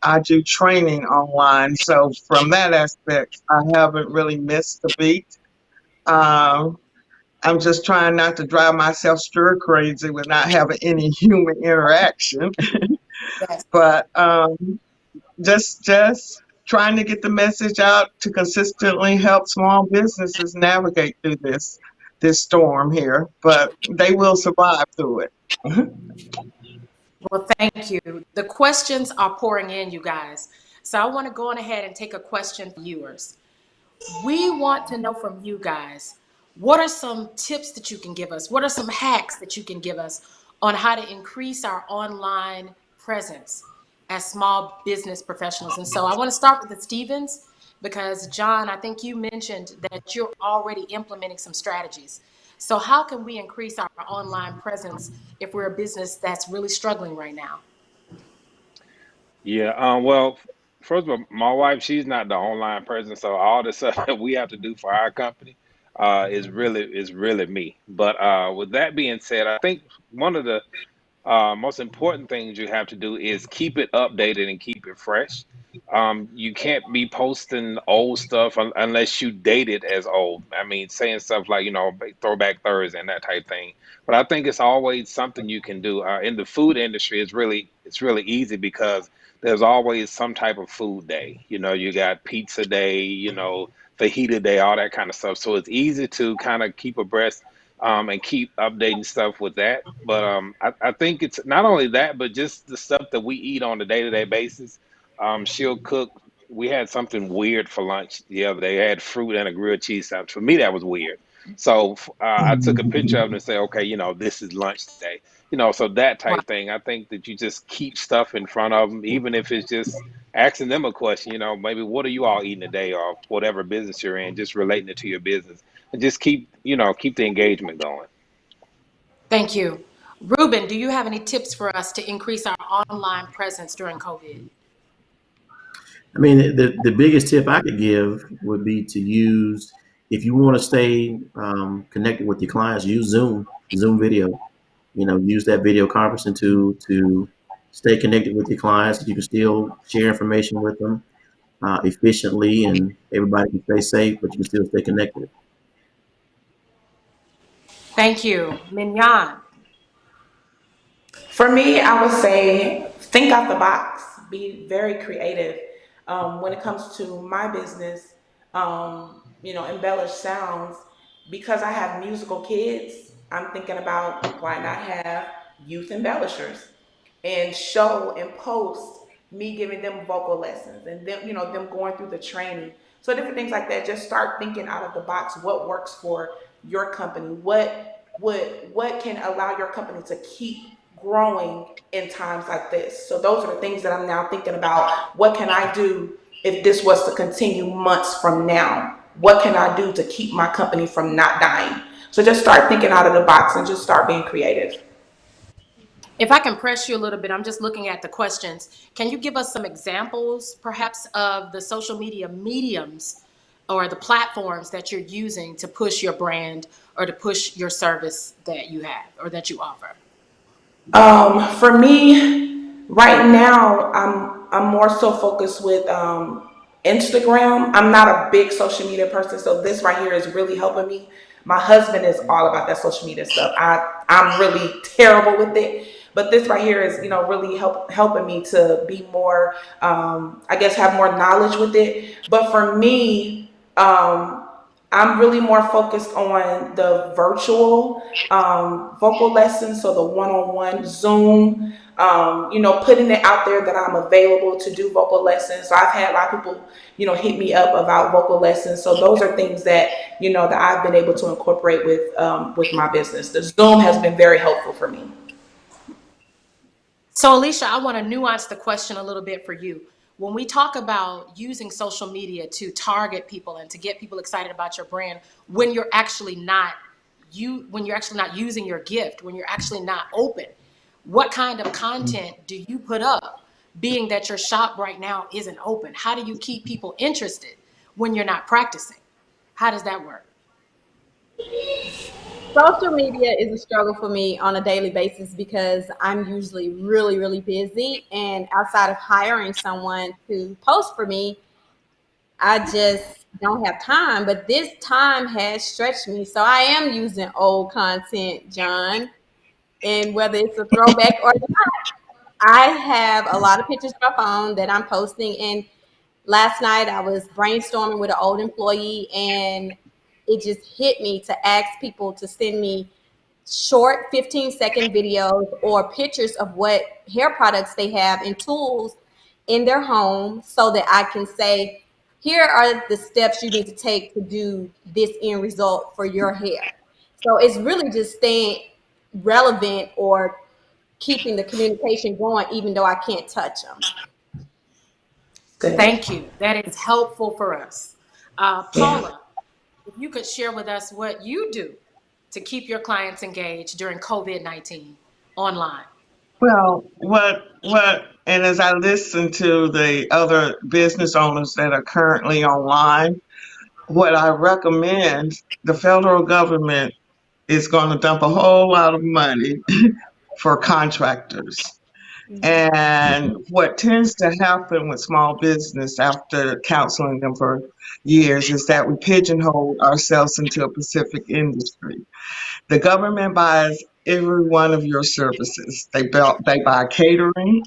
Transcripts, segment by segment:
I do training online. So from that aspect, I haven't really missed a beat. Um, I'm just trying not to drive myself stir crazy with not having any human interaction. Yes. But just trying to get the message out to consistently help small businesses navigate through this storm here. But they will survive through it. Well, thank you. The questions are pouring in, you guys. So I want to go on ahead and take a question from viewers. We want to know from you guys, what are some tips that you can give us? What are some hacks that you can give us on how to increase our online presence as small business professionals? And so I want to start with the Stevens because, John, I think you mentioned that you're already implementing some strategies. So how can we increase our online presence if we're a business that's really struggling right now? Yeah, well, first of all, my wife, she's not the online person, so all the stuff that we have to do for our company is really me. But with that being said, I think one of the most important things you have to do is keep it updated and keep it fresh. You can't be posting old stuff unless you date it as old. I mean, saying stuff like, Throwback Thursday and that type thing. But I think it's always something you can do. In the food industry, it's really easy because there's always some type of food day. You got pizza day, fajita day, all that kind of stuff. So it's easy to kind of keep abreast and keep updating stuff with that. But I think it's not only that, but just the stuff that we eat on a day-to-day basis. She'll cook. We had something weird for lunch the other day. I had fruit and a grilled cheese sandwich. For me, that was weird. So I took a picture of it and say, okay, this is lunch today. So that Wow. type thing. I think that you just keep stuff in front of them, even if it's just asking them a question. Maybe what are you all eating today, or whatever business you're in, just relating it to your business, and just keep the engagement going. Thank you. Ruben, do you have any tips for us to increase our online presence during COVID? I mean, the biggest tip I could give would be to use, if you want to stay connected with your clients, use Zoom video. Use that video conferencing to stay connected with your clients. You can still share information with them efficiently, and everybody can stay safe, but you can still stay connected. Thank you. Mignon. For me, I would say think out the box, be very creative. When it comes to my business, embellish sounds, because I have musical kids, I'm thinking about why not have youth embellishers and show and post me giving them vocal lessons and them going through the training. So different things like that. Just start thinking out of the box. What works for your company? What can allow your company to keep growing in times like this? So those are the things that I'm now thinking about. What can I do if this was to continue months from now? What can I do to keep my company from not dying? So just start thinking out of the box and just start being creative. If I can press you a little bit, I'm just looking at the questions. Can you give us some examples, perhaps, of the social media mediums or the platforms that you're using to push your brand or to push your service that you have or that you offer? For me, right now, I'm more so focused with Instagram. I'm not a big social media person, so this right here is really helping me. My husband is all about that social media stuff. I'm really terrible with it, but this right here is really helping me to be more, I guess, have more knowledge with it. But for me, I'm really more focused on the virtual vocal lessons, so the one-on-one Zoom. Putting it out there that I'm available to do vocal lessons. So I've had a lot of people, hit me up about vocal lessons. So those are things that that I've been able to incorporate with my business. The Zoom has been very helpful for me. So, Alicia, I want to nuance the question a little bit for you. When we talk about using social media to target people and to get people excited about your brand, when you're actually not when you're actually not using your gift, when you're actually not open, what kind of content do you put up? Being that your shop right now isn't open, how do you keep people interested when you're not practicing? How does that work? Social media is a struggle for me on a daily basis because I'm usually really, really busy. And outside of hiring someone to post for me, I just don't have time. But this time has stretched me. So I am using old content, John. And whether it's a throwback or not, I have a lot of pictures on my phone that I'm posting. And last night I was brainstorming with an old employee, and it just hit me to ask people to send me short 15-second videos or pictures of what hair products they have and tools in their home so that I can say, here are the steps you need to take to do this end result for your hair. So it's really just staying relevant or keeping the communication going, even though I can't touch them. Good. Thank you. That is helpful for us. Yeah. Paula, if you could share with us what you do to keep your clients engaged during COVID-19 online. Well, and as I listen to the other business owners that are currently online, what I recommend, the federal government is going to dump a whole lot of money for contractors. And what tends to happen with small business after counseling them for years is that we pigeonhole ourselves into a specific industry. The government buys every one of your services. They buy catering,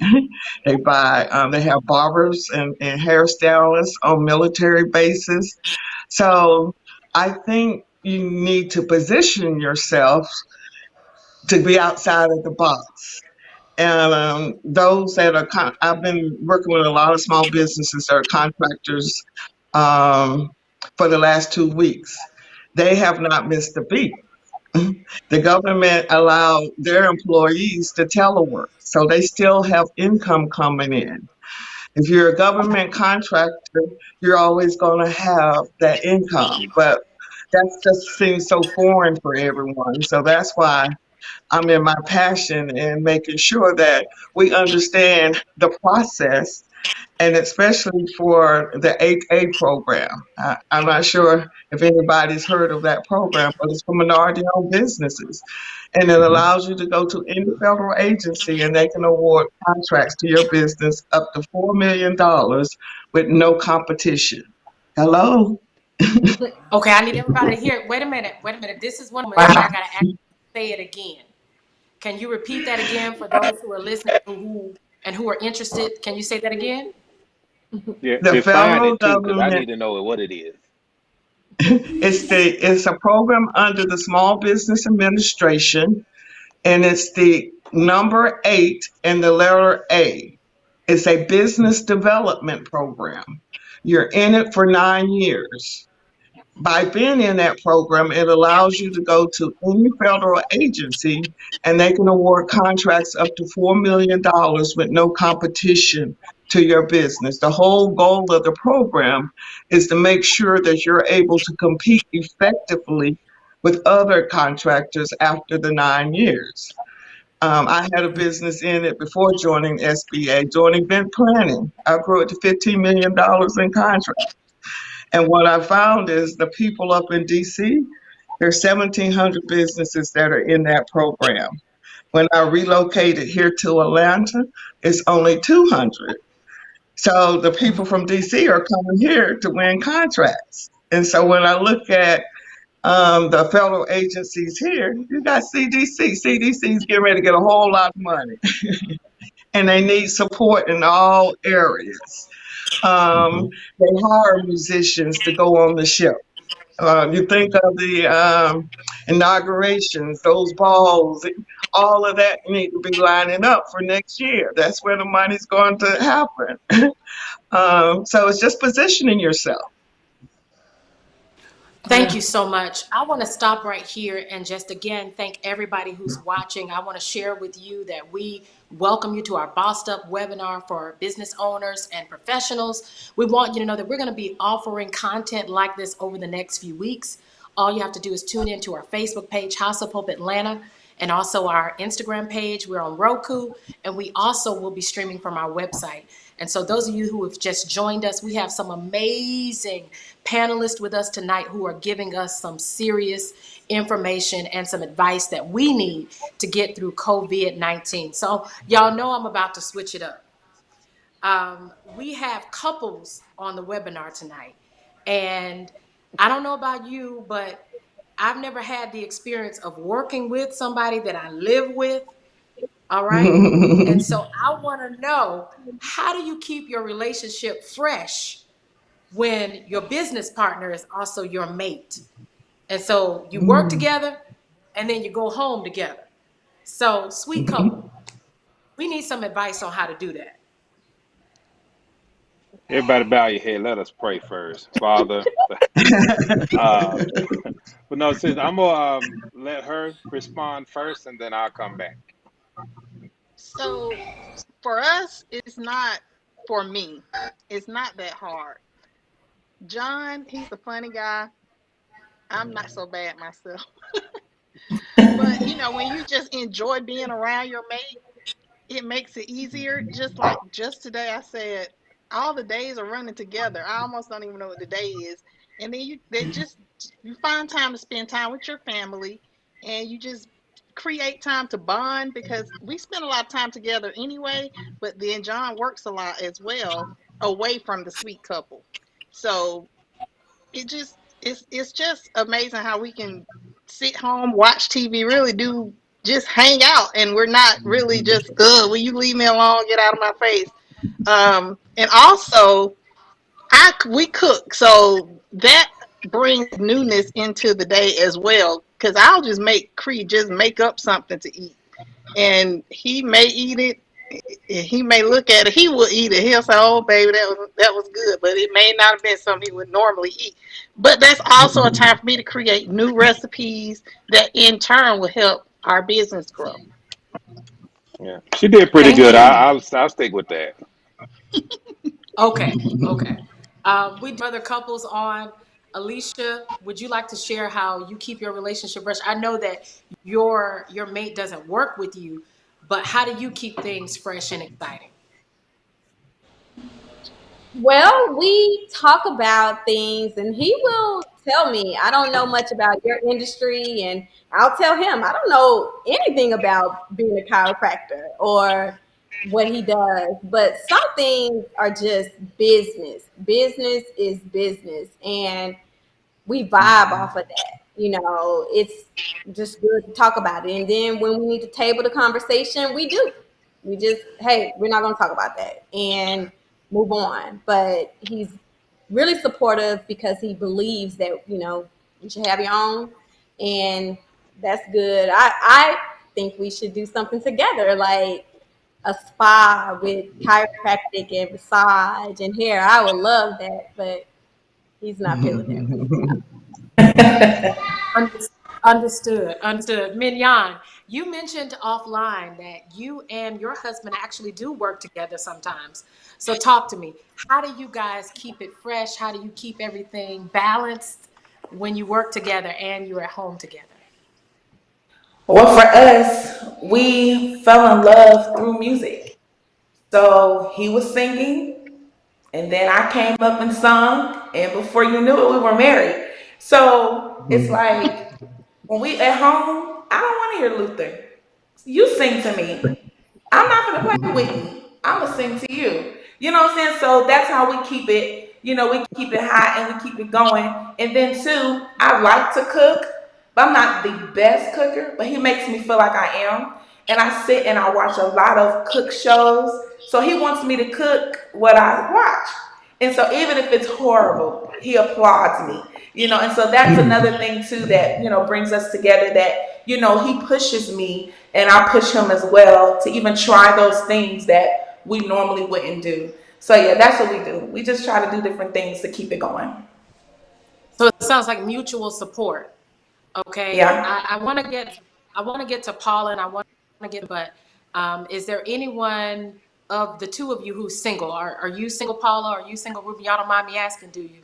they have barbers and hairstylists on military bases. So I think you need to position yourself to be outside of the box. And those that are, I've been working with a lot of small businesses that are contractors um, for the last 2 weeks. They have not missed a beat. The government allowed their employees to telework, so they still have income coming in. If you're a government contractor, you're always going to have that income, but that just seems so foreign for everyone. So that's why I'm in my passion in making sure that we understand the process, and especially for the 8A program. I'm not sure if anybody's heard of that program, but it's for minority-owned businesses. And it allows you to go to any federal agency and they can award contracts to your business up to $4 million with no competition. Hello? Okay, I need everybody to hear. Wait a minute. Wait a minute. This is one moment where I Wow. got to actually say it again. Can you repeat that again for those who are listening who are interested? Can you say that again? Yeah, The define federal it too, because I government need to know what it is. it's a program under the Small Business Administration, and it's the number 8 and the letter A. It's a business development program. You're in it for 9 years. By being in that program, it allows you to go to any federal agency and they can award contracts up to $4 million with no competition to your business. The whole goal of the program is to make sure that you're able to compete effectively with other contractors after the 9 years. I had a business in it before joining SBA, doing event planning. I grew it to $15 million in contracts. And what I found is the people up in DC, there's 1,700 businesses that are in that program. When I relocated here to Atlanta, it's only 200. So the people from DC are coming here to win contracts. And so when I look at the federal agencies here, you got CDC. CDC's getting ready to get a whole lot of money, and they need support in all areas. Um, they hire musicians to go on the ship. You think of the inaugurations, those balls, all of that need to be lining up for next year. That's where the money's going to happen. So it's just positioning yourself. Thank Yeah. you so much. I want to stop right here and just again thank everybody who's watching. I want to share with you that we welcome you to our Bossed Up webinar for business owners and professionals. We want you to know that we're going to be offering content like this over the next few weeks. All you have to do is tune into our Facebook page, House of Hope Atlanta, and also our Instagram page. We're on Roku, and we also will be streaming from our website. And so those of you who have just joined us, we have some amazing panelists with us tonight who are giving us some serious information and some advice that we need to get through COVID-19. So y'all know I'm about to switch it up. We have couples on the webinar tonight. And I don't know about you, but I've never had the experience of working with somebody that I live with. All right. And so I want to know, how do you keep your relationship fresh when your business partner is also your mate? And so you work together and then you go home together. So, sweet couple, we need some advice on how to do that. Everybody bow your head. Let us pray first. Father, uh, but no, sis, I'm gonna let her respond first, and then I'll come back. So for us, it's not, for me, it's not that hard. John, he's a funny guy. I'm not so bad myself. But when you just enjoy being around your mate, it makes it easier. Just today, I said all the days are running together. I almost don't even know what the day is. And then you find time to spend time with your family, and you just create time to bond, because we spend a lot of time together anyway. But then John works a lot as well, away from the sweet couple. So it's just amazing how we can sit home, watch TV, really do just hang out, and we're not really just, will you leave me alone, get out of my face. And also, we cook, so that brings newness into the day as well, because I'll just make up something to eat, and he may eat it. He may look at it. He will eat it. He'll say, "Oh, baby, that was good," but it may not have been something he would normally eat. But that's also a time for me to create new recipes that, in turn, will help our business grow. Yeah, she did pretty Thank good. you. I'll stick with that. Okay. Okay. We do other couples on. Alicia, would you like to share how you keep your relationship fresh? I know that your mate doesn't work with you, but how do you keep things fresh and exciting? Well, we talk about things and he will tell me, I don't know much about your industry. And I'll tell him, I don't know anything about being a chiropractor or what he does. But some things are just business. Business is business. And we vibe off of that. It's just good to talk about it. And then when we need to table the conversation, we do. We just, hey, we're not going to talk about that and move on. But he's really supportive because he believes that, you should have your own. And that's good. I think we should do something together, like a spa with chiropractic and massage and hair. I would love that, but he's not feeling that. Understood. Understood. Mignon, you mentioned offline that you and your husband actually do work together sometimes. So talk to me. How do you guys keep it fresh? How do you keep everything balanced when you work together and you're at home together? Well, for us, we fell in love through music. So he was singing, and then I came up and sung, and before you knew it, we were married. So it's like when we at home, I don't want to hear Luther. You sing to me. I'm not gonna play with you. I'm gonna sing to you. You know what I'm saying? So that's how we keep it. We keep it hot and we keep it going. And then too, I like to cook, but I'm not the best cooker. But he makes me feel like I am. And I sit and I watch a lot of cook shows. So he wants me to cook what I watch. And so even if it's horrible, he applauds me. And so that's another thing too that, brings us together, that, he pushes me and I push him as well to even try those things that we normally wouldn't do. So yeah, that's what we do. We just try to do different things to keep it going. So it sounds like mutual support. Okay. Yeah. I want to get to Paula, and I want to get, but is there anyone of the two of you who's single? Are you single, Paula? Are you single, Ruby? Y'all don't mind me asking, do you?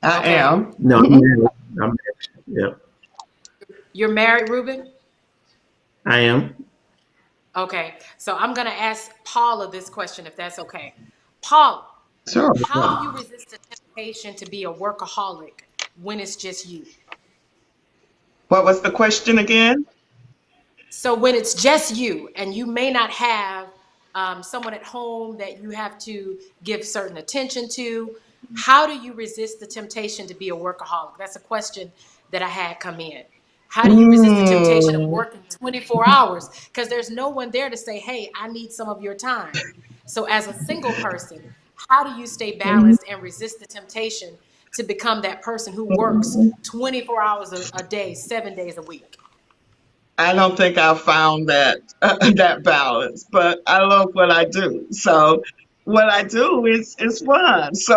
I Okay. am. No, I'm married. Yep, You're married, Ruben? I am. Okay, so I'm going to ask Paula this question, if that's okay. Paula, Sure. how do you resist the temptation to be a workaholic when it's just you? What was the question again? So when it's just you and you may not have someone at home that you have to give certain attention to, how do you resist the temptation to be a workaholic? That's a question that I had come in. How do you resist the temptation of Mm, working 24 hours? Because there's no one there to say, hey, I need some of your time. So as a single person, how do you stay balanced and resist the temptation to become that person who works 24 hours a day, 7 days a week? I don't think I found that that balance, but I love what I do. So what I do is fun. So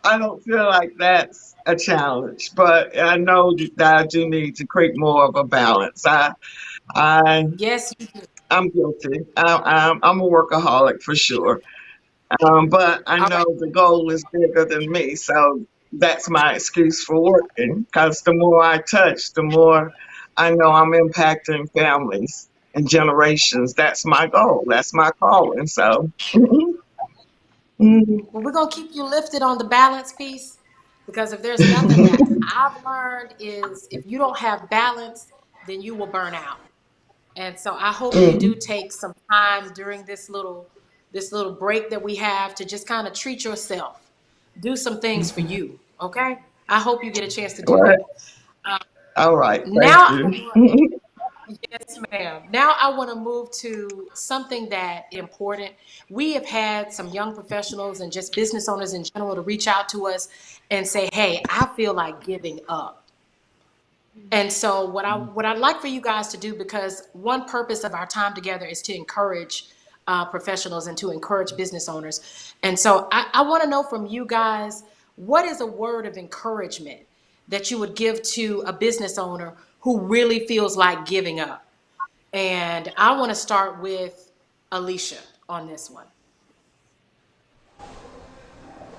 I don't feel like that's a challenge, but I know that I do need to create more of a balance. I Yes, you do. I'm guilty. I'm a workaholic for sure. But I All know right. the goal is bigger than me, so that's my excuse for working. Because the more I touch, the more I know I'm impacting families and generations. That's my goal. That's my calling. So, mhm. Well, we're going to keep you lifted on the balance piece because if there's nothing that I've learned is if you don't have balance, then you will burn out. And so I hope you do Mm, take some time during this little break that we have to just kind of treat yourself. Do some things for you, okay? I hope you get a chance to do right. that. All right. Thank Now I you. want Yes, ma'am. Now I want to move to something that important. We have had some young professionals and just business owners in general to reach out to us and say, "Hey, I feel like giving up." And so what I'd like for you guys to do, because one purpose of our time together is to encourage professionals and to encourage business owners. And so I want to know from you guys, what is a word of encouragement that you would give to a business owner who really feels like giving up? And I want to start with Alicia on this one.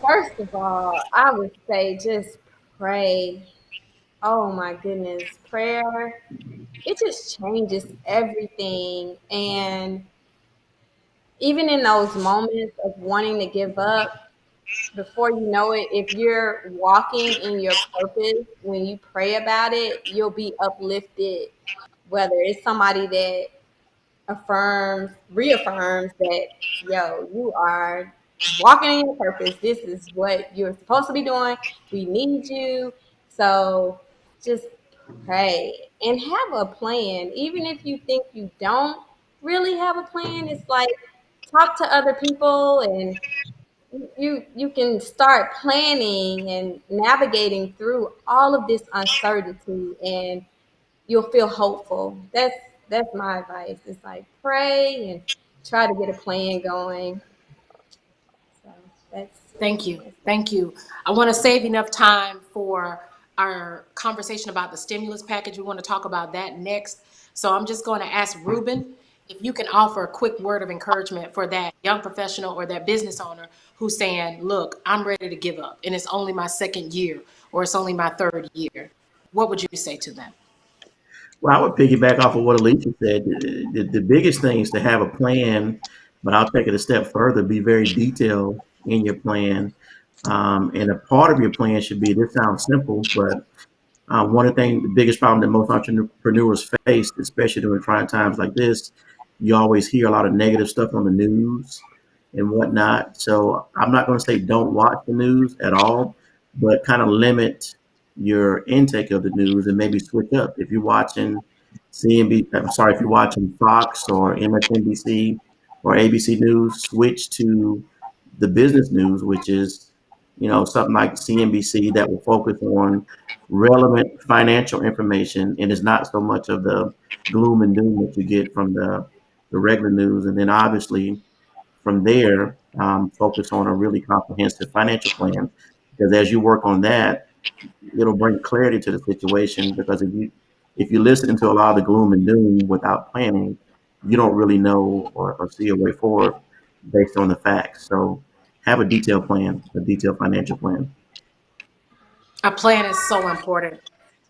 First of all, I would say just pray. Oh my goodness, prayer, it just changes everything. And even in those moments of wanting to give up, before you know it, if you're walking in your purpose, when you pray about it, you'll be uplifted. Whether it's somebody that reaffirms that, yo, you are walking in your purpose. This is what you're supposed to be doing. We need you. So just pray and have a plan. Even if you think you don't really have a plan, it's like talk to other people and you can start planning and navigating through all of this uncertainty, and you'll feel hopeful. That's my advice. It's like pray and try to get a plan going. So that's Thank you. that's Thank you. I want to save enough time for our conversation about the stimulus package. We want to talk about that next. So I'm just going to ask Ruben if you can offer a quick word of encouragement for that young professional or that business owner who's saying, look, I'm ready to give up and it's only my second year or it's only my third year. What would you say to them? Well, I would piggyback off of what Alicia said. The biggest thing is to have a plan, but I'll take it a step further. Be very detailed in your plan. And a part of your plan should be, this sounds simple, but one of the biggest problem that most entrepreneurs face, especially during trying times like this, you always hear a lot of negative stuff on the news and whatnot. So I'm not going to say don't watch the news at all, but kind of limit your intake of the news and maybe switch up. If you're watching if you're watching Fox or MSNBC or ABC News, switch to the business news, which is, something like CNBC that will focus on relevant financial information and is not so much of the gloom and doom that you get from the regular news. And then obviously from there, focus on a really comprehensive financial plan, because as you work on that, it'll bring clarity to the situation. Because if you listen to a lot of the gloom and doom without planning, you don't really know or see a way forward based on the facts. So have a detailed plan, a detailed financial plan. A plan is so important.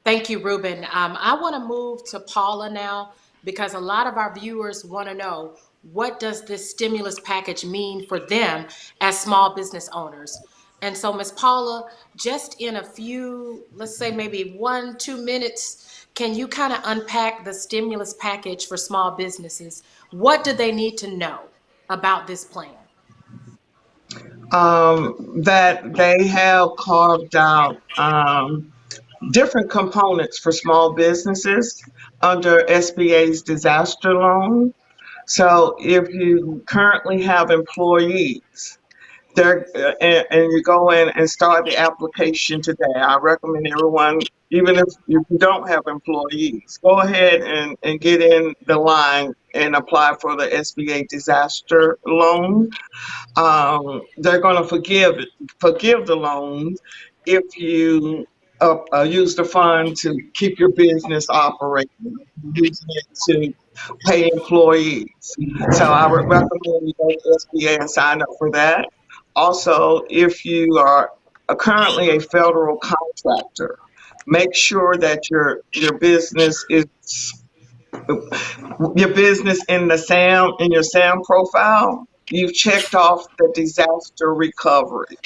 Thank you, Ruben. I want to move to Paula now because a lot of our viewers want to know, what does this stimulus package mean for them as small business owners? And so, Ms. Paula, just in a few, let's say maybe 1, 2 minutes, can you kind of unpack the stimulus package for small businesses? What do they need to know about this plan? That they have carved out different components for small businesses under SBA's disaster loan. So if you currently have employees, and you go in and start the application today. I recommend everyone, even if you don't have employees, go ahead and get in the line and apply for the SBA disaster loan. They're going to forgive the loans if you use the fund to keep your business operating, using it to pay employees. So I would recommend you go to SBA and sign up for that. Also, if you are currently a federal contractor, make sure that your business in the SAM in your SAM profile, you've checked off the disaster recovery.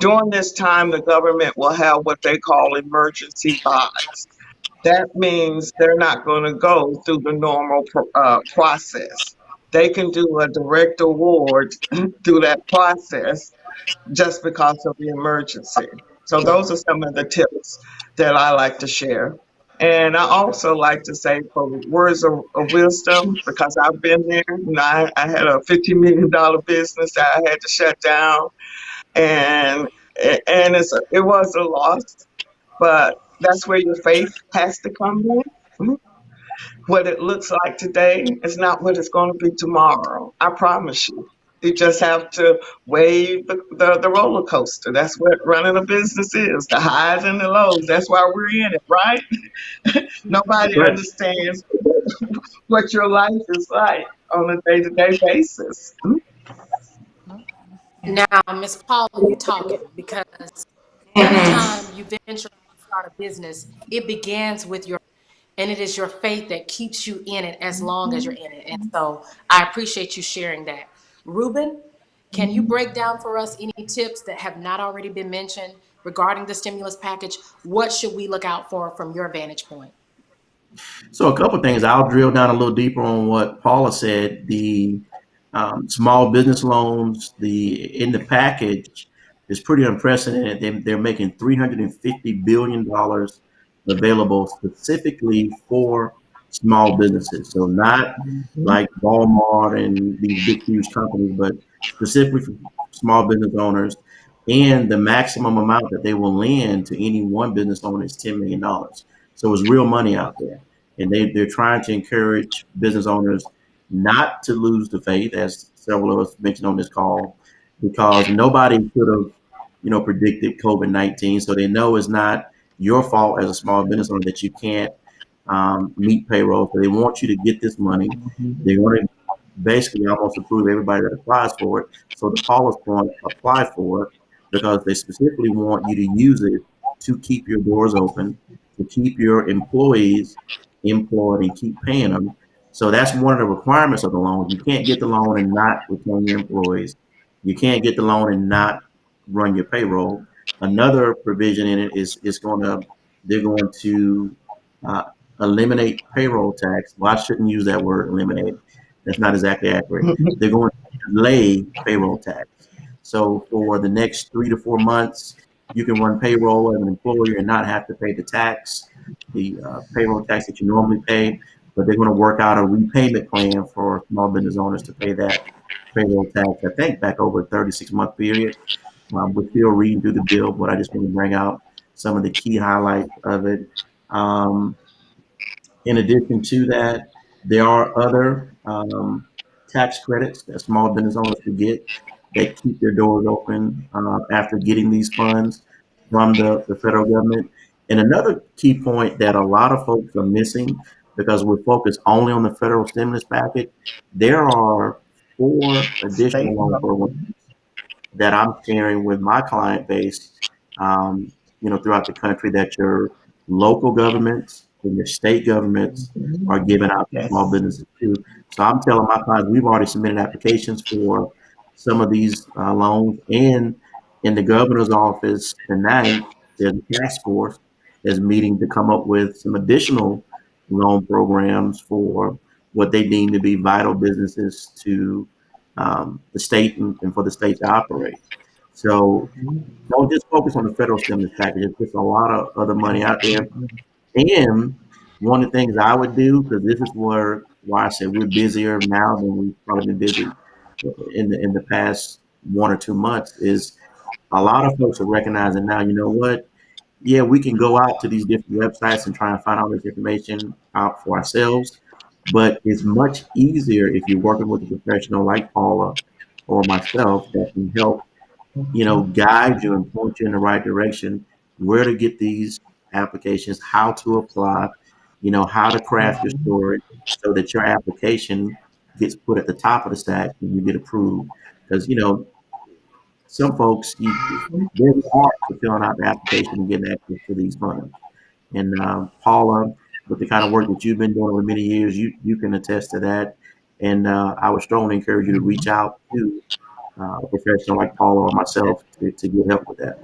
During this time, the government will have what they call emergency buys. That means they're not going to go through the normal process. They can do a direct award through that process just because of the emergency. So those are some of the tips that I like to share. And I also like to say for words of wisdom, because I've been there. I had a $50 million business that I had to shut down, and it was a loss, but that's where your faith has to come in. What it looks like today is not what it's going to be tomorrow. I promise you. You just have to wave the roller coaster. That's what running a business is, the highs and the lows. That's why we're in it, right? That's Nobody right. understands what your life is like on a day-to-day basis. Now, Miss Paula, you talking, because anytime you venture to start a business, it begins with your, and it is your faith that keeps you in it as long as you're in it. And so I appreciate you sharing that. Ruben, can you break down for us any tips that have not already been mentioned regarding the stimulus package? What should we look out for from your vantage point? So a couple of things. I'll drill down a little deeper on what Paula said. The small business loans, the in the package is pretty unprecedented. They're making $350 billion available specifically for small businesses. So not Mhm. like Walmart and these big huge companies, but specifically for small business owners. And the maximum amount that they will lend to any one business owner is $10 million. So it's real money out there, and they're trying to encourage business owners not to lose the faith, as several of us mentioned on this call, because nobody could have, predicted COVID-19. So they know it's not your fault as a small business owner that you can't meet payroll. So they want you to get this money. They're going to basically almost approve everybody that applies for it. So the Paula's point, apply for it because they specifically want you to use it to keep your doors open, to keep your employees employed and keep paying them. So that's one of the requirements of the loan. You can't get the loan and not retain your employees. You can't get the loan and not run your payroll. Another provision in it is they're going to uh, eliminate payroll tax. Well, I shouldn't use that word eliminate. That's not exactly accurate. They're going to delay payroll tax. So for the next 3 to 4 months, you can run payroll as an employer and not have to pay the tax, the payroll tax that you normally pay. But they're going to work out a repayment plan for small business owners to pay that payroll tax, I think, back over a 36-month period. We're still reading through the bill, but I just want to bring out some of the key highlights of it. Um, in addition to that, there are other tax credits that small business owners could get that keep their doors open after getting these funds from the federal government. And another key point that a lot of folks are missing because we're focused only on the federal stimulus package, there are 4 additional State loan programs that I'm sharing with my client base, throughout the country that your local governments and the state governments are giving out to small Yes. businesses too. So I'm telling my clients we've already submitted applications for some of these loans, and in the governor's office tonight, there's a task force that's meeting to come up with some additional loan programs for what they deem to be vital businesses to the state and for the state to operate. So don't just focus on the federal stimulus package. There's a lot of other money out there. And one of the things I would do, because this is why I said we're busier now than we've probably been busy in the past 1 or 2 months, is a lot of folks are recognizing now, you know what? Yeah, we can go out to these different websites and try and find all this information out for ourselves. But it's much easier if you're working with a professional like Paula or myself that can help, guide you and point you in the right direction, where to get these applications, how to apply, how to craft your story so that your application gets put at the top of the stack and you get approved. Because, some folks, there's art to filling out the application and getting access to these funds. And Paula, with the kind of work that you've been doing over many years, you can attest to that. And I would strongly encourage you to reach out to a professional like Paula or myself to get help with that.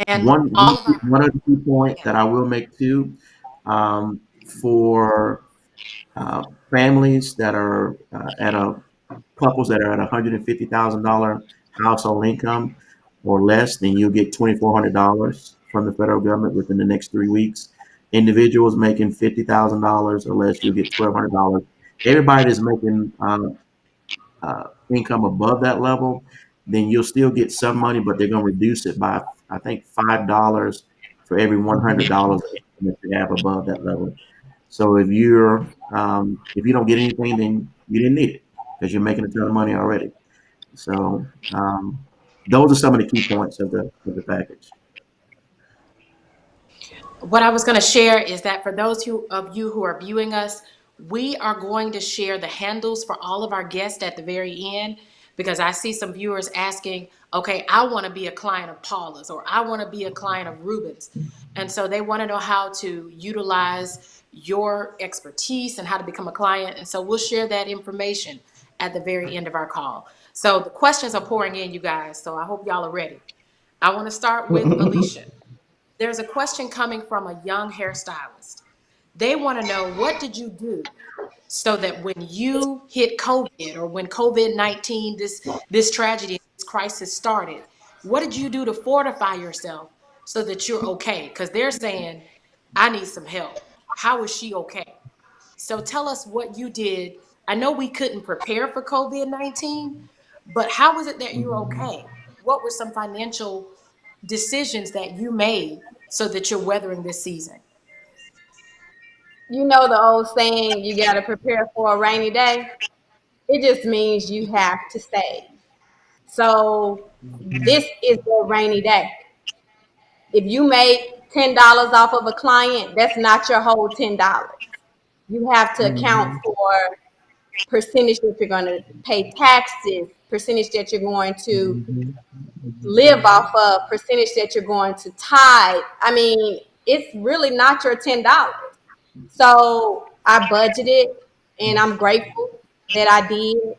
And One all of our, one other key point that I will make too, for families that are at a couples that are at $150,000 household income or less, then you'll get $2,400 from the federal government within the next 3 weeks. Individuals making $50,000 or less, you'll get $1,200. Everybody that's making income above that level, then you'll still get some money, but they're going to reduce it by, I think, $5 for every $100 that you have above that level. So if you don't get anything, then you didn't need it because you're making a ton of money already. So those are some of the key points of the package. what I was going to share is that for those of you who are viewing us, we are going to share the handles for all of our guests at the very end, because I see some viewers asking, okay, I want to be a client of Paula's, or I want to be a client of Ruben's. And so they want to know how to utilize your expertise and how to become a client. And so we'll share that information at the very end of our call. So the questions are pouring in, you guys. So I hope y'all are ready. I want to start with Alicia. There's a question coming from a young hairstylist. They want to know, what did you do so that when you hit COVID, or when COVID-19, this tragedy, this crisis started, what did you do to fortify yourself so that you're okay? Because they're saying, I need some help. How is she okay? So tell us what you did. I know we couldn't prepare for COVID-19, but how is it that you're okay? What were some financial decisions that you made so that you're weathering this season? You know the old saying, you got to prepare for a rainy day? It just means you have to save. So this is a rainy day. If you make $10 off of a client, that's not your whole $10. You have to account for percentage that you're going to pay taxes, percentage that you're going to live off of, percentage that you're going to tithe. I mean, it's really not your $10. So I budgeted, and I'm grateful that I did.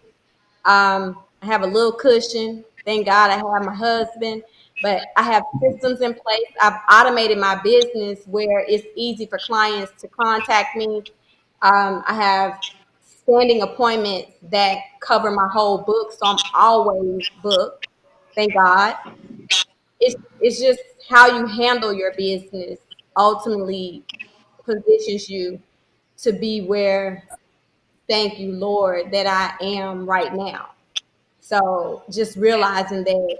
I have a little cushion. Thank God I have my husband, but I have systems in place. I've automated my business where it's easy for clients to contact me. I have standing appointments that cover my whole book, so I'm always booked. Thank God. It's just how you handle your business ultimately positions you to be where, thank you, Lord, that I am right now. So just realizing that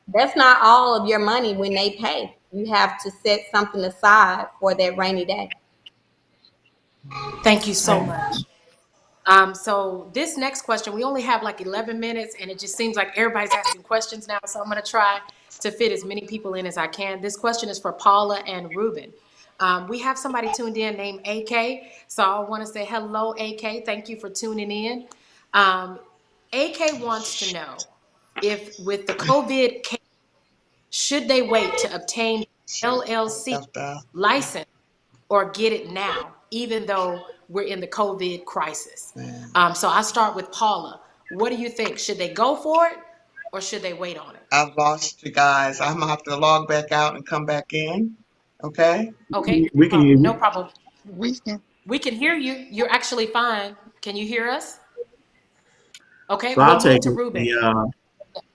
that's not all of your money when they pay. You have to set something aside for that rainy day. Thank you so much. So this next question, we only have like 11 minutes, and it just seems like everybody's asking questions now. So I'm going to try to fit as many people in as I can. This question is for Paula and Ruben. We have somebody tuned in named AK. So I want to say hello, AK. Thank you for tuning in. AK wants to know if with the COVID case, should they wait to obtain LLC license or get it now, even though we're in the COVID crisis? Man, So I start with Paula. What do you think? Should they go for it or should they wait on it? I've lost you guys. I'm gonna have to log back out and come back in. Okay. Okay, no We can hear problem. No you. problem. We can. We can hear you. You're actually fine. Can you hear us? Okay, So I'll we'll move take to it. Ruben.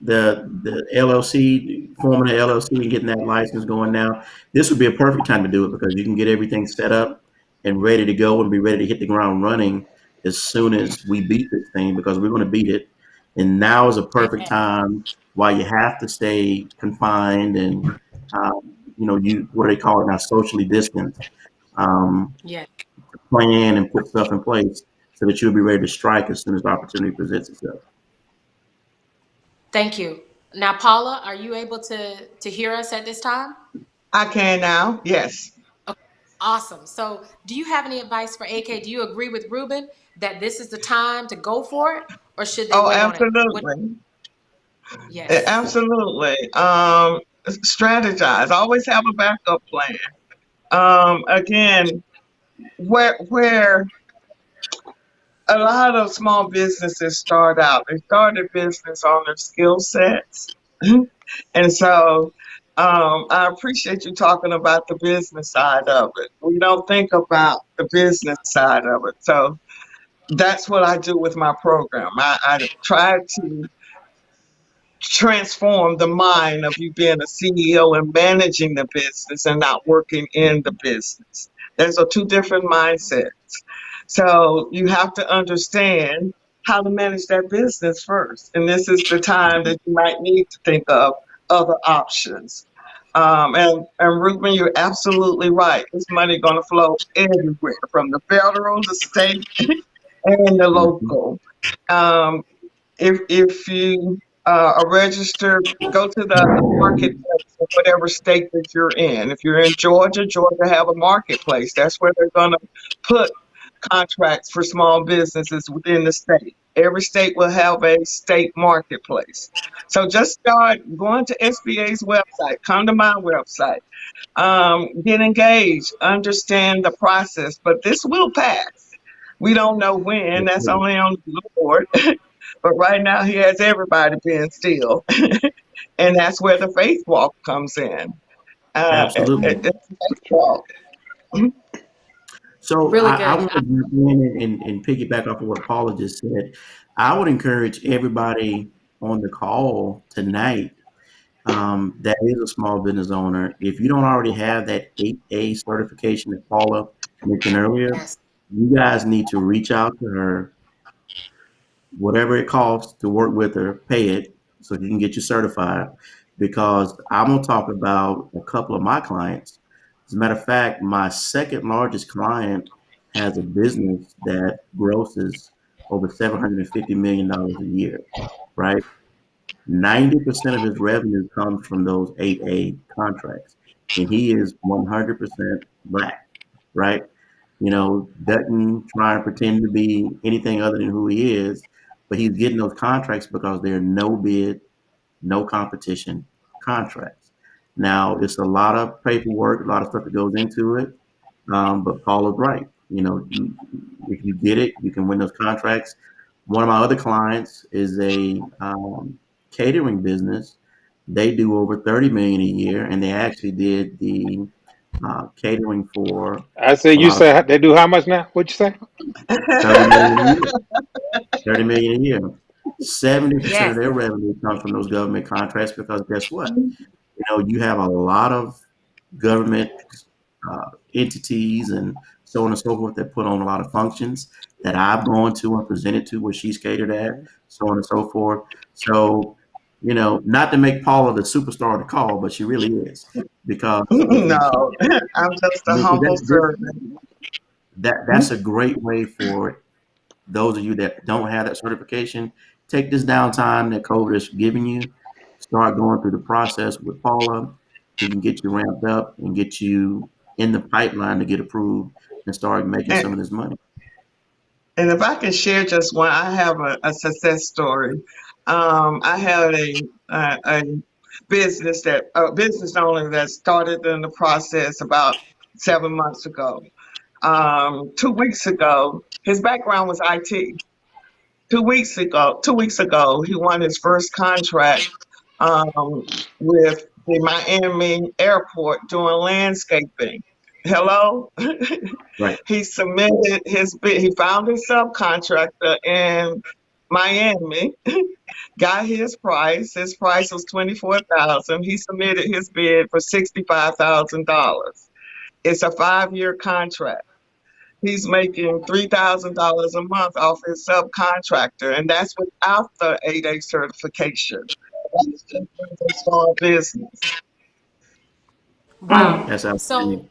The LLC, forming an LLC and getting that license going now. This would be a perfect time to do it because you can get everything set up and ready to go and be ready to hit the ground running as soon as we beat this thing because we're going to beat it. And now is a perfect Amen. time while you have to stay confined and you what do they call it now, socially distanced. Um, Yes. Plan and put stuff in place so that you'll be ready to strike as soon as the opportunity presents itself. Thank you. Now, Paula, are you able to hear us at this time? I can now. Yes. Okay, awesome. So, do you have any advice for AK? Do you agree with Ruben that this is the time to go for it, or should they Oh, wait on it? What? absolutely. Yes. Absolutely. Strategize. Always have a backup plan. Again, where a lot of small businesses start out, they start a business on their skill sets. And so I appreciate you talking about the business side of it. We don't think about the business side of it. So that's what I do with my program. I try to transform the mind of you being a CEO and managing the business and not working in the business. There's a two different mindsets. So you have to understand how to manage that business first. And this is the time that you might need to think of other options. And Ruben, you're absolutely right. This money going to flow everywhere from the federal, the state, and the Mhm. local. Um, if you are registered, go to the marketplace in whatever state that you're in. If you're in Georgia, Georgia have a marketplace. That's where they're going to put contracts for small businesses within the state. Every state will have a state marketplace. So just start going to SBA's website. Come to my website. Get engaged. Understand the process. But this will pass. We don't know when. That's only on the Lord. But right now, He has everybody being still, and that's where the faith walk comes in. Absolutely. It's a faith walk. So Really I good. want to jump in and piggyback off of what Paula just said. I would encourage everybody on the call tonight that is a small business owner. If you don't already have that 8A certification that Paula mentioned earlier, Yes. you guys need to reach out to her, whatever it costs to work with her, pay it so you can get you certified. Because I'm gonna talk about a couple of my clients. As a matter of fact, my second largest client has a business that grosses over $750 million a year, right? 90% of his revenue comes from those 8A contracts, and he is 100% black, right? Doesn't try and pretend to be anything other than who he is, but he's getting those contracts because they're no bid, no competition contracts. Now, it's a lot of paperwork, a lot of stuff that goes into it, but Paul is right. If you get it, you can win those contracts. One of my other clients is a catering business. They do over 30 million a year, and they actually did the catering for I say a you lot of say they do how much now? What'd you say? 30 million a year. 30 million a year. 70% of Yes. their revenue comes from those government contracts because guess what? You have a lot of government entities and so on and so forth that put on a lot of functions that I've gone to and presented to where she's catered at, so on and so forth. So, not to make Paula the superstar of the call, but she really is. Because if you can't, No, I'm just a humble servant. that's a great way for those of you that don't have that certification, take this downtime that COVID is giving you. Start going through the process with Paula. He can get you ramped up and get you in the pipeline to get approved and start making And, some of this money. and if I can share just one, I have a success story. I had a business owner that started in the process about 7 months ago. 2 weeks ago, his background was IT. 2 weeks ago, he won his first contract with the Miami airport doing landscaping. Hello? Right. He submitted his bid. He found a subcontractor in Miami, got his price. His price was 24,000. He submitted his bid for $65,000. It's a 5-year contract. He's making $3,000 a month off his subcontractor, and that's without the 8A certification. That's just a small business. Wow. That's So outstanding.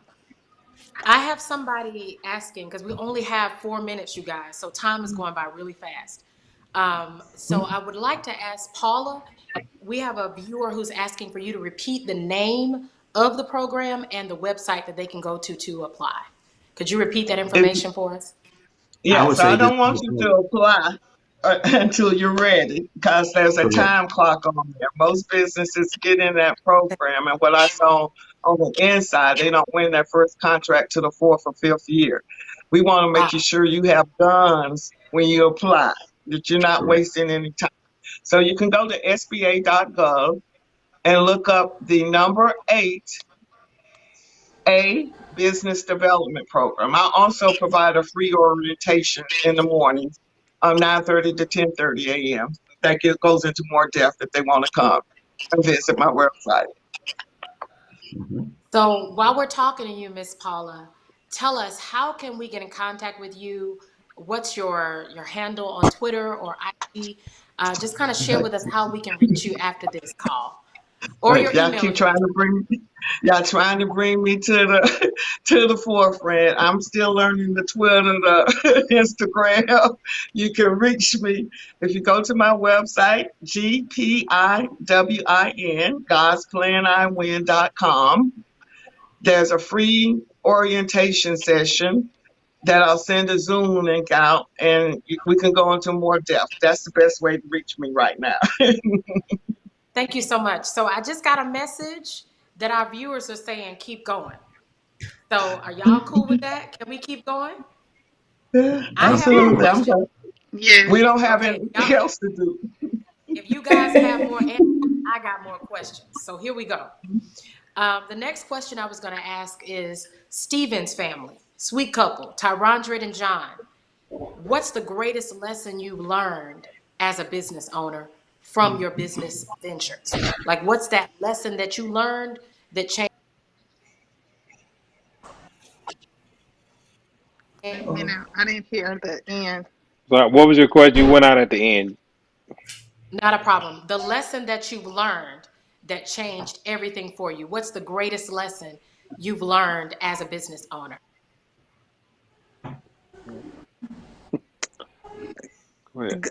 I have somebody asking, because we only have 4 minutes, you guys, so time is going by really fast. So I would like to ask Paula, we have a viewer who's asking for you to repeat the name of the program and the website that they can go to apply. Could you repeat that It, information for us? I would yes, I say just don't want you to apply until you're ready because there's a correct. time clock on there. Most businesses get in that program, and what I saw on the inside, they don't win their first contract to the fourth or fifth year. We want to make you Ah, sure you have guns when you apply, that you're not Correct. wasting any time. So you can go to SBA.gov and look up the number 8A Business Development Program. I also provide a free orientation in the mornings, 9:30 to 10:30 a.m. Goes into more depth if they want to come and visit my website. Mhm. so while we're talking to you, Miss Paula, tell us, how can we get in contact with you? What's your handle on Twitter or IG? Just kind of share with us how we can reach you after this call, or Right, your y'all email keep address. y'all trying to bring me to the to the forefront. I'm still learning the Twitter, the Instagram. You can reach me if you go to my website, GPIWIN, God'sPlanIWin.com. There's a free orientation session that I'll send a Zoom link out, and we can go into more depth. That's the best way to reach me right now. Thank you so much. So I just got a message that our viewers are saying keep going. So are y'all cool with that? Can we keep going? I have more Absolutely. questions. We Yes. don't have Okay, anything y'all, else to do. if you guys have more answers, I got more questions. So here we go. The next question I was going to ask is Steven's family, sweet couple, Tyrondred and John. What's the greatest lesson you learned as a business owner from your business ventures? Like, what's that lesson that you learned that changed? You know, I didn't hear the end. So what was your question? You went out at the end. Not a problem. The lesson that you've learned that changed everything for you. What's the greatest lesson you've learned as a business owner? Go ahead.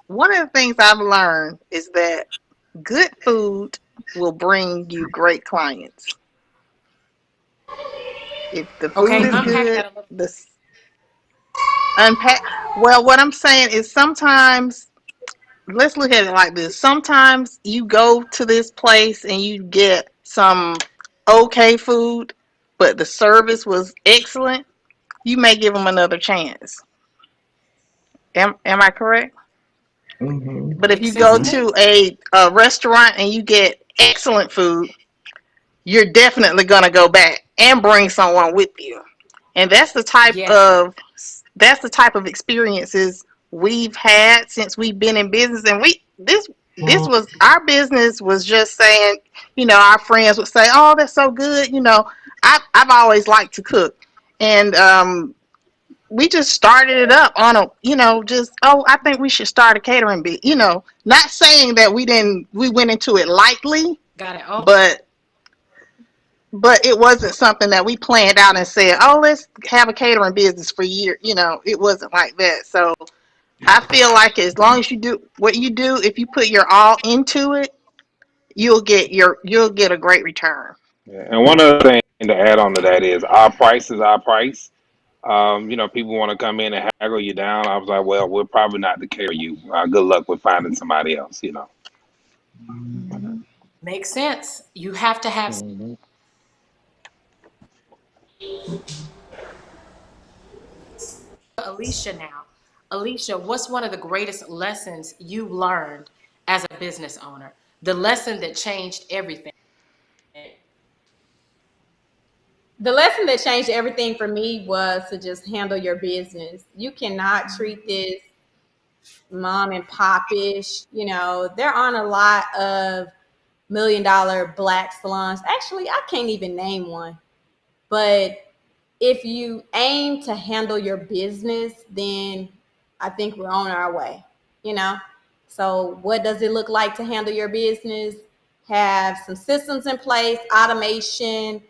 One of the things I've learned is that good food will bring you great clients. If the food Okay, is unpack good, that a little. the unpack. Well, what I'm saying is sometimes, let's look at it like this. Sometimes you go to this place and you get some okay food, but the service was excellent. You may give them another chance. Am I correct? Hmm. But if Makes you sense go to Hmm. me. to a restaurant and you get excellent food, you're definitely going to go back and bring someone with you. And Yes. that's the type of experiences we've had since we've been in business. And this was our business was just saying, our friends would say, "Oh, that's so good." I've always liked to cook, and we just started it up on just, oh, I think we should start a catering bit. Not saying that we went into it lightly, Got it. Oh, but it wasn't something that we planned out and said, oh, let's have a catering business for years. It wasn't like that. So I feel like as long as you do what you do, if you put your all into it, you'll get a great return. Yeah. And one other thing to add on to that is our price is our price. People want to come in and haggle you down. I was like, well, we're probably not to carry you. Good luck with finding somebody else. Mm-hmm. makes sense. You have to have. Hmm. Alicia now. Alicia, what's one of the greatest lessons you've learned as a business owner? The lesson that changed everything. The lesson that changed everything for me was to just handle your business. You cannot treat this mom and pop-ish. There aren't a lot of $1 million black salons. Actually, I can't even name one. But if you aim to handle your business, then I think we're on our way, you know? So, what does it look like to handle your business? Have some systems in place, automation,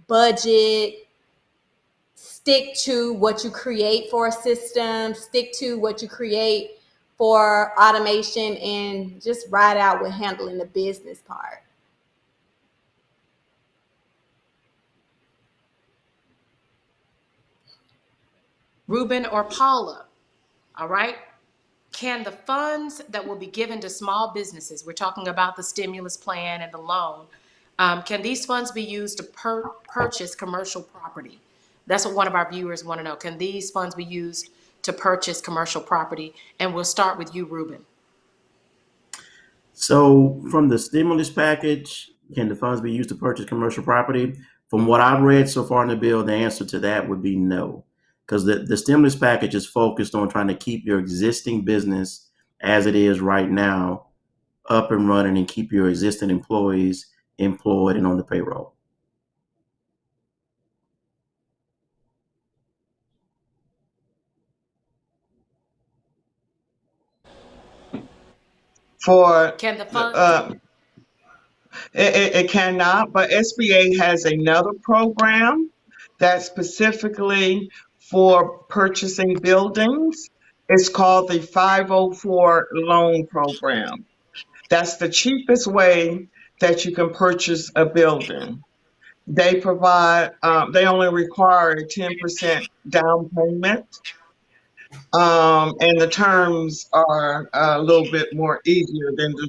budget, stick to what you create for a system, stick to what you create for automation, and just ride out with handling the business part. Ruben or Paula, all right? Can the funds that will be given to small businesses, we're talking about the stimulus plan and the loan, can these funds be used to purchase commercial property? That's what one of our viewers want to know. Can these funds be used to purchase commercial property? And we'll start with you, Ruben. So, from the stimulus package, can the funds be used to purchase commercial property? From what I've read so far in the bill, the answer to that would be no, because the stimulus package is focused on trying to keep your existing business as it is right now up and running and keep your existing employees employed and on the payroll. For Can the funds? it cannot, but SBA has another program that's specifically for purchasing buildings. It's called the 504 loan program. That's the cheapest way that you can purchase a building. They provide, they only require a 10% down payment, and the terms are a little bit more easier than the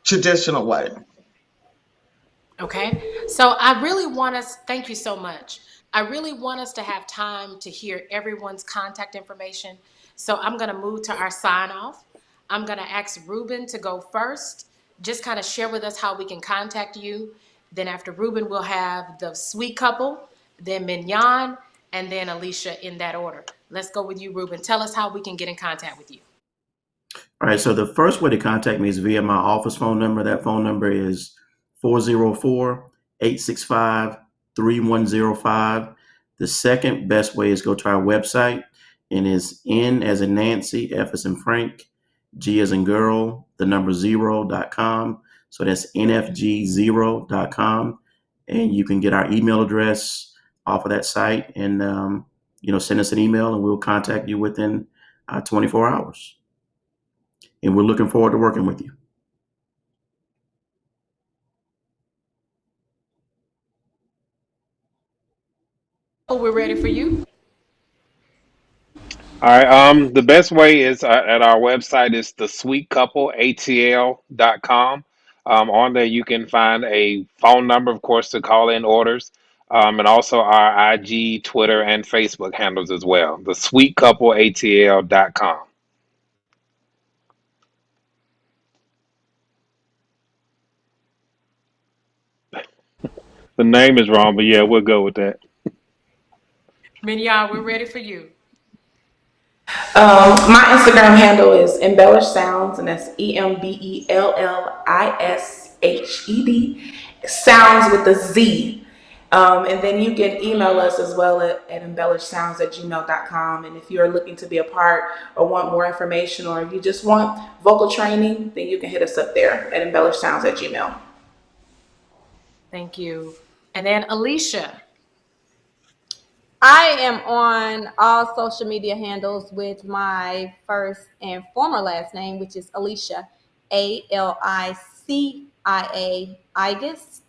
traditional way. Okay. So I really want us, thank you so much. I really want us to have time to hear everyone's contact information. So I'm going to move to our sign off. I'm going to ask Ruben to go first. Just kind of share with us how we can contact you. Then after Ruben, we'll have the sweet couple, then Mignon, and then Alicia in that order. Let's go with you, Ruben. Tell us how we can get in contact with you. All right. So, the first way to contact me is via my office phone number. That phone number is 404-865-3105. The second best way is go to our website, and is N as in Nancy, F as in Frank, G as in girl, the number 0.com. So that's nfg0.com. And you can get our email address off of that site and, send us an email and we'll contact you within 24 hours. And we're looking forward to working with you. Oh, we're ready for you. All right. The best way is at our website is thesweetcoupleatl.com. On there, you can find a phone number, of course, to call in orders, and also our IG, Twitter, and Facebook handles as well. Thesweetcoupleatl.com. The name is wrong, but yeah, we'll go with that. Mignon, we're ready for you. My Instagram handle is Embellish Sounds, and that's EMBELLISHED. Sounds with a Z. And then you can email us as well at embellishsounds@gmail.com. And if you're looking to be a part or want more information, or if you just want vocal training, then you can hit us up there at embellishsounds@gmail. Thank you. And then Alicia. I am on all social media handles with my first and former last name, which is Alicia, ALICIA, IGESS.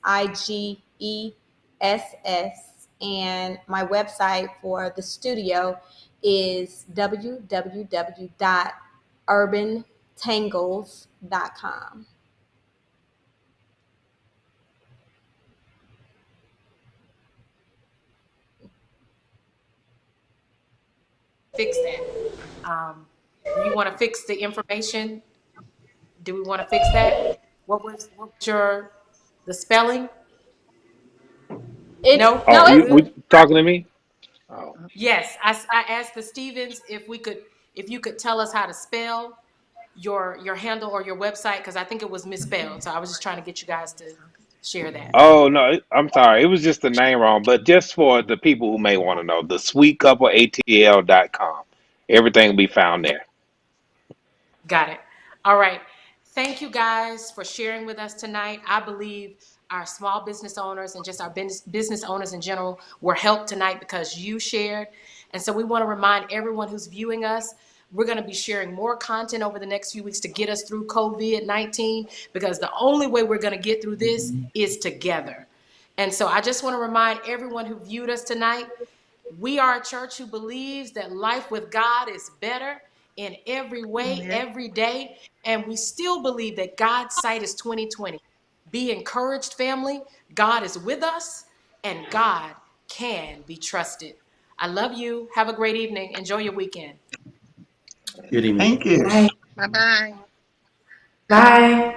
And my website for the studio is www.urbantangles.com. fix that. Do you want to fix the information? Do we want to fix that? What was the spelling? It's No, no, Oh, we're it's you good. talking to me? Oh, Yes, I asked the Stevens if you could tell us how to spell your handle or your website because I think it was misspelled. So I was just trying to get you guys to share that. oh no, I'm sorry. It was just the name wrong. But just for the people who may want to know, the sweetcoupleatl.com. Everything will be found there. Got it. All right. Thank you guys for sharing with us tonight. I believe our small business owners and just our business owners in general were helped tonight because you shared. And so we want to remind everyone who's viewing us, we're going to be sharing more content over the next few weeks to get us through COVID-19 because the only way we're going to get through this is together. And so I just want to remind everyone who viewed us tonight, we are a church who believes that life with God is better in every way, every day. And we still believe that God's sight is 2020. Be encouraged, family. God is with us and God can be trusted. I love you. Have a great evening. Enjoy your weekend. Good evening. Thank you. Bye. Bye bye. Bye.